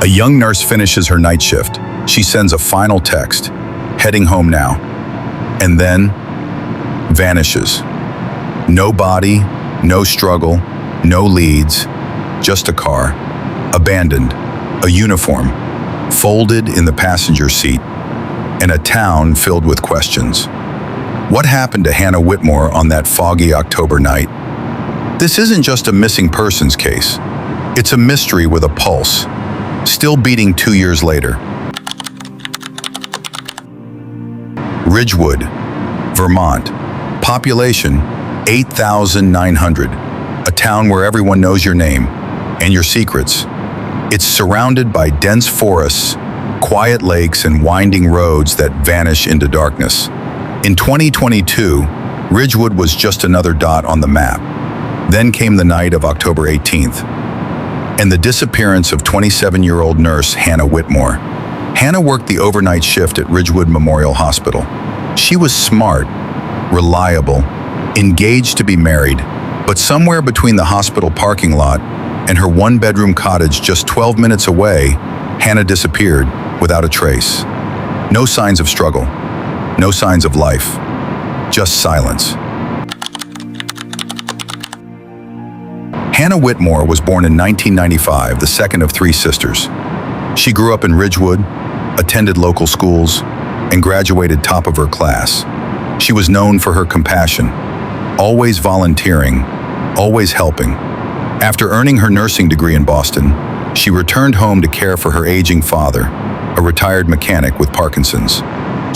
A young nurse finishes her night shift. She sends a final text, heading home now, and then vanishes. No body, no struggle, no leads, just a car, abandoned, a uniform, folded in the passenger seat, and a town filled with questions. What happened to Hannah Whitmore on that foggy October night? This isn't just a missing persons case. It's a mystery with a pulse, still beating 2 years later. Ridgewood, Vermont. Population 8,900. A town where everyone knows your name and your secrets. It's surrounded by dense forests, quiet lakes, and winding roads that vanish into darkness. In 2022, Ridgewood was just another dot on the map. Then came the night of October 18th, and the disappearance of 27-year-old nurse Hannah Whitmore. Hannah worked the overnight shift at Ridgewood Memorial Hospital. She was smart, reliable, engaged to be married, but somewhere between the hospital parking lot and her one-bedroom cottage just 12 minutes away, Hannah disappeared without a trace. No signs of struggle, no signs of life, just silence. Hannah Whitmore was born in 1995, the second of 3 sisters. She grew up in Ridgewood, attended local schools, and graduated top of her class. She was known for her compassion, always volunteering, always helping. After earning her nursing degree in Boston, she returned home to care for her aging father, a retired mechanic with Parkinson's.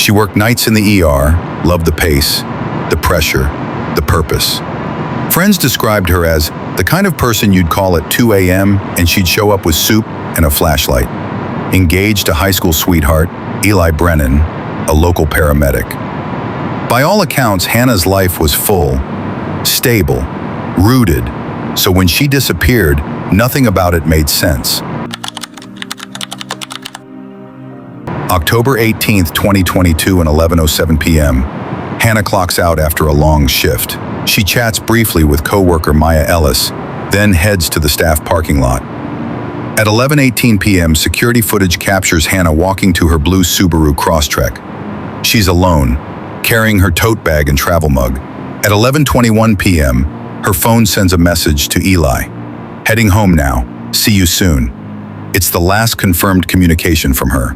She worked nights in the ER, loved the pace, the pressure, the purpose. Friends described her as the kind of person you'd call at 2 a.m. and she'd show up with soup and a flashlight. Engaged to high school sweetheart, Eli Brennan, a local paramedic. By all accounts, Hannah's life was full, stable, rooted, so when she disappeared, nothing about it made sense. October 18th, 2022 and 11:07 p.m. Hannah clocks out after a long shift. She chats briefly with coworker Maya Ellis, then heads to the staff parking lot. At 11:18 p.m., security footage captures Hannah walking to her blue Subaru Crosstrek. She's alone, carrying her tote bag and travel mug. At 11:21 p.m., her phone sends a message to Eli. Heading home now. See you soon. It's the last confirmed communication from her.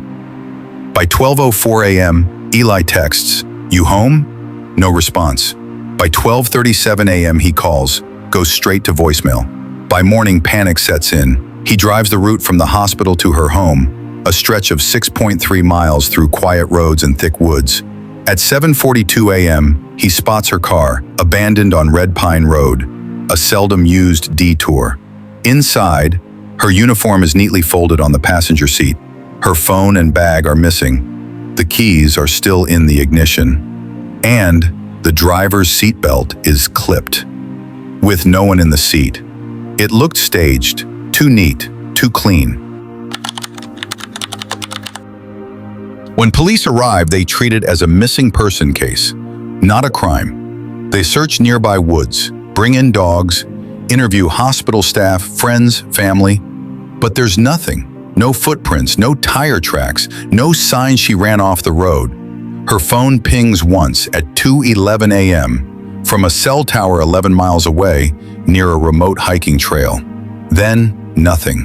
By 12:04 a.m., Eli texts, "You home?" No response. By 12:37 a.m., he calls, goes straight to voicemail. By morning, panic sets in. He drives the route from the hospital to her home, a stretch of 6.3 miles through quiet roads and thick woods. At 7:42 a.m., he spots her car, abandoned on Red Pine Road, a seldom used detour. Inside, her uniform is neatly folded on the passenger seat. Her phone and bag are missing. The keys are still in the ignition. And the driver's seatbelt is clipped, with no one in the seat. It looked staged, too neat, too clean. When police arrive, they treat it as a missing person case, not a crime. They search nearby woods, bring in dogs, interview hospital staff, friends, family, but there's nothing. No footprints, no tire tracks, no sign she ran off the road. Her phone pings once at 2:11 a.m. from a cell tower 11 miles away near a remote hiking trail. Then, nothing.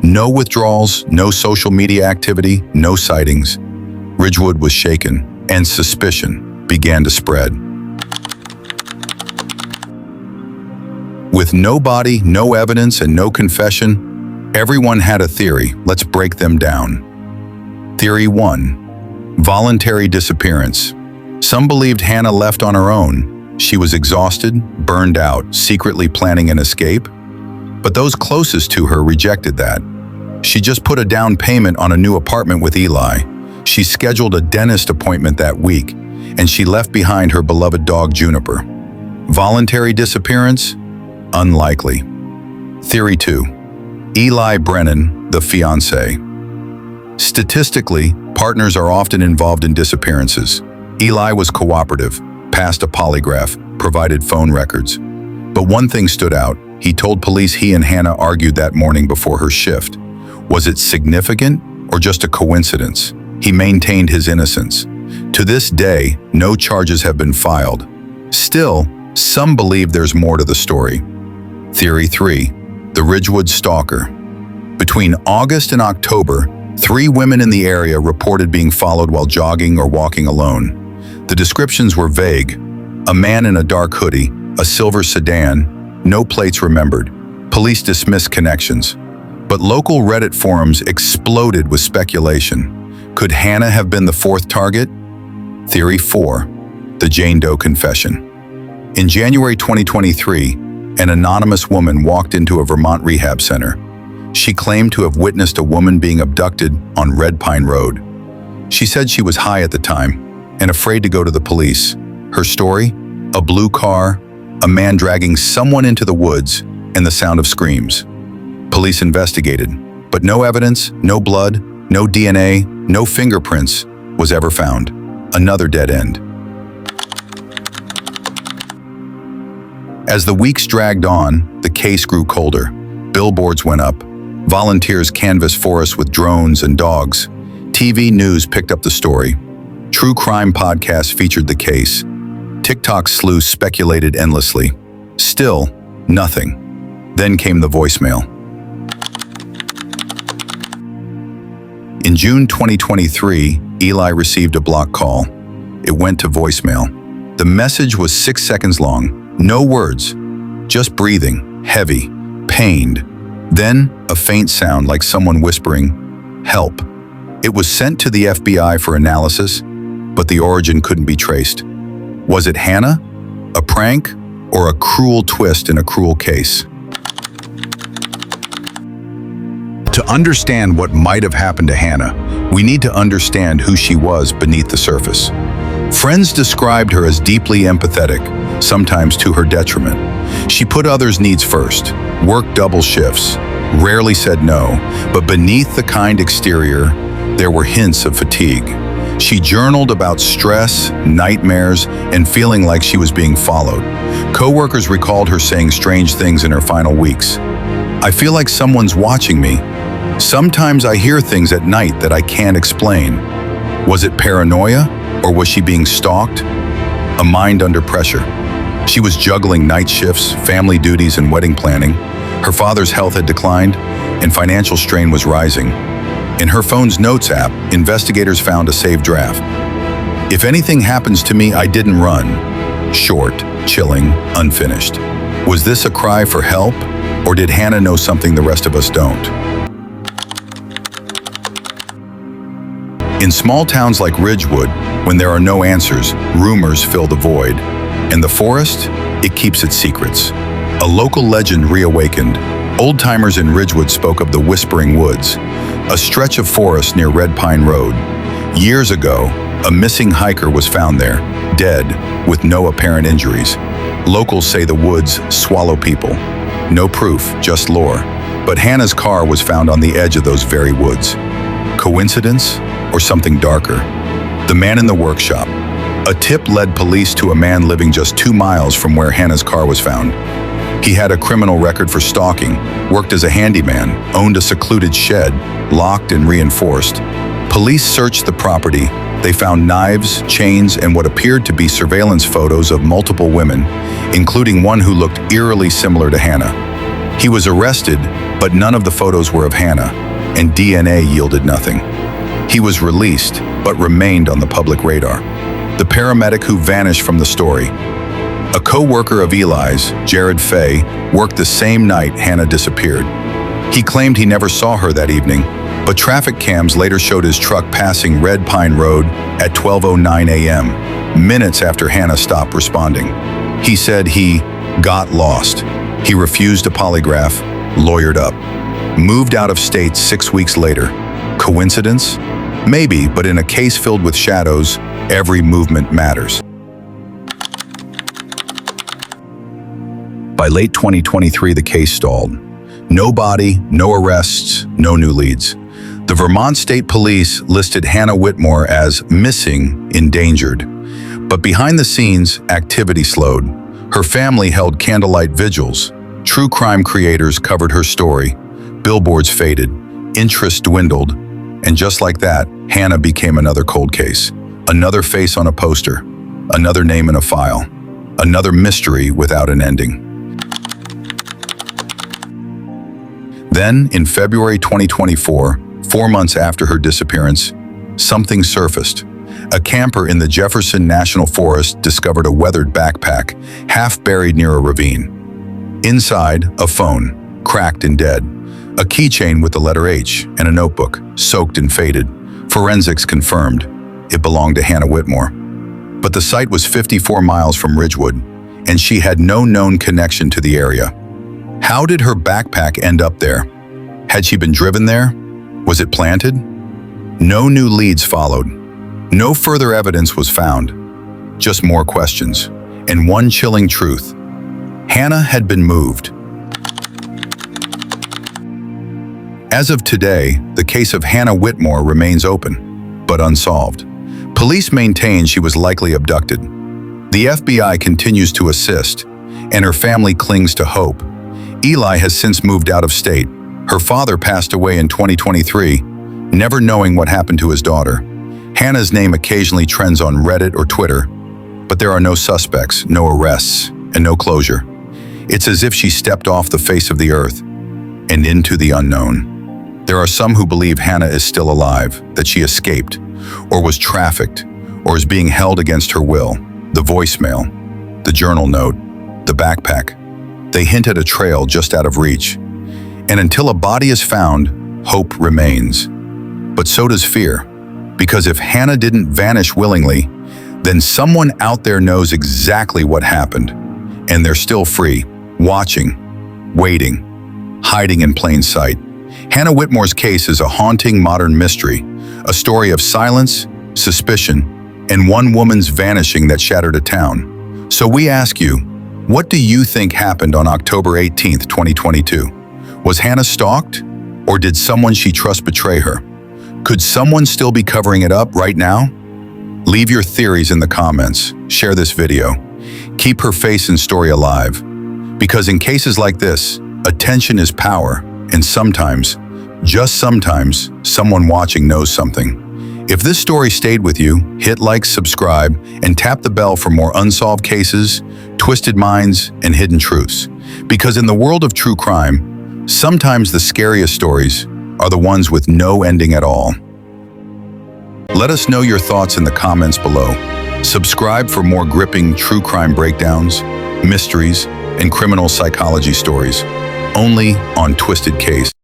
No withdrawals, no social media activity, no sightings. Ridgewood was shaken, and suspicion began to spread. With no body, no evidence, and no confession, everyone had a theory. Let's break them down. Theory 1. Voluntary disappearance. Some believed Hannah left on her own. She was exhausted, burned out, secretly planning an escape. But those closest to her rejected that. She just put a down payment on a new apartment with Eli. She scheduled a dentist appointment that week, and she left behind her beloved dog Juniper. Voluntary disappearance? Unlikely. Theory 2. Eli Brennan, the fiancé. Statistically, partners are often involved in disappearances. Eli was cooperative, passed a polygraph, provided phone records. But one thing stood out. He told police he and Hannah argued that morning before her shift. Was it significant or just a coincidence? He maintained his innocence. To this day, no charges have been filed. Still, some believe there's more to the story. Theory 3. The Ridgewood Stalker. Between August and October, 3 women in the area reported being followed while jogging or walking alone. The descriptions were vague. A man in a dark hoodie, a silver sedan, no plates remembered. Police dismissed connections. But local Reddit forums exploded with speculation. Could Hannah have been the 4th target? Theory 4. The Jane Doe Confession. In January 2023, an anonymous woman walked into a Vermont rehab center. She claimed to have witnessed a woman being abducted on Red Pine Road. She said she was high at the time and afraid to go to the police. Her story? A blue car, a man dragging someone into the woods, and the sound of screams. Police investigated, but no evidence, no blood, no DNA, no fingerprints was ever found. Another dead end. As the weeks dragged on, the case grew colder. Billboards went up. Volunteers canvassed forests with drones and dogs. TV news picked up the story. True crime podcasts featured the case. TikTok sleuths speculated endlessly. Still, nothing. Then came the voicemail. In June 2023, Eli received a blocked call. It went to voicemail. The message was 6 seconds long. No words, just breathing, heavy, pained. Then, a faint sound like someone whispering, "Help." It was sent to the FBI for analysis, but the origin couldn't be traced. Was it Hannah, a prank, or a cruel twist in a cruel case? To understand what might have happened to Hannah, we need to understand who she was beneath the surface. Friends described her as deeply empathetic, sometimes to her detriment. She put others' needs first, worked double shifts, rarely said no, but beneath the kind exterior, there were hints of fatigue. She journaled about stress, nightmares, and feeling like she was being followed. Coworkers recalled her saying strange things in her final weeks. "I feel like someone's watching me. Sometimes I hear things at night that I can't explain." Was it paranoia, or was she being stalked? A mind under pressure. She was juggling night shifts, family duties, and wedding planning. Her father's health had declined, and financial strain was rising. In her phone's notes app, investigators found a saved draft. "If anything happens to me, I didn't run." Short, chilling, unfinished. Was this a cry for help, or did Hannah know something the rest of us don't? In small towns like Ridgewood, when there are no answers, rumors fill the void. In the forest, it keeps its secrets. A local legend reawakened. Old-timers in Ridgewood spoke of the Whispering Woods, a stretch of forest near Red Pine Road. Years ago, a missing hiker was found there, dead, with no apparent injuries. Locals say the woods swallow people. No proof, just lore. But Hannah's car was found on the edge of those very woods. Coincidence, or something darker? The man in the workshop. A tip led police to a man living just 2 miles from where Hannah's car was found. He had a criminal record for stalking, worked as a handyman, owned a secluded shed, locked and reinforced. Police searched the property. They found knives, chains, and what appeared to be surveillance photos of multiple women, including one who looked eerily similar to Hannah. He was arrested, but none of the photos were of Hannah, and DNA yielded nothing. He was released, but remained on the public radar. The paramedic who vanished from the story. A co-worker of Eli's, Jared Fay, worked the same night Hannah disappeared. He claimed he never saw her that evening, but traffic cams later showed his truck passing Red Pine Road at 12:09 a.m., minutes after Hannah stopped responding. He said he got lost. He refused a polygraph, lawyered up, moved out of state 6 weeks later. Coincidence? Maybe, but in a case filled with shadows, every movement matters. By late 2023, the case stalled. No body, no arrests, no new leads. The Vermont State Police listed Hannah Whitmore as missing, endangered. But behind the scenes, activity slowed. Her family held candlelight vigils. True crime creators covered her story. Billboards faded. Interest dwindled, and just like that, Hannah became another cold case. Another face on a poster, another name in a file, another mystery without an ending. Then, in February 2024, 4 months after her disappearance, something surfaced. A camper in the Jefferson National Forest discovered a weathered backpack, half buried near a ravine. Inside, a phone, cracked and dead, a keychain with the letter H, and a notebook, soaked and faded. Forensics confirmed it belonged to Hannah Whitmore. But the site was 54 miles from Ridgewood, and she had no known connection to the area. How did her backpack end up there? Had she been driven there? Was it planted? No new leads followed. No further evidence was found. Just more questions. And one chilling truth. Hannah had been moved. As of today, the case of Hannah Whitmore remains open, but unsolved. Police maintain she was likely abducted. The FBI continues to assist, and her family clings to hope. Eli has since moved out of state. Her father passed away in 2023, never knowing what happened to his daughter. Hannah's name occasionally trends on Reddit or Twitter, but there are no suspects, no arrests, and no closure. It's as if she stepped off the face of the earth and into the unknown. There are some who believe Hannah is still alive, that she escaped, or was trafficked, or is being held against her will. The voicemail, the journal note, the backpack. They hint at a trail just out of reach. And until a body is found, hope remains. But so does fear. Because if Hannah didn't vanish willingly, then someone out there knows exactly what happened. And they're still free, watching, waiting, hiding in plain sight. Hannah Whitmore's case is a haunting modern mystery, a story of silence, suspicion, and one woman's vanishing that shattered a town. So we ask you, what do you think happened on October 18th, 2022? Was Hannah stalked, or did someone she trusts betray her? Could someone still be covering it up right now? Leave your theories in the comments. Share this video. Keep her face and story alive. Because in cases like this, attention is power, and sometimes, just sometimes, someone watching knows something. If this story stayed with you, hit like, subscribe, and tap the bell for more unsolved cases, twisted minds, and hidden truths. Because in the world of true crime, sometimes the scariest stories are the ones with no ending at all. Let us know your thoughts in the comments below. Subscribe for more gripping true crime breakdowns, mysteries, and criminal psychology stories, only on Twisted Case.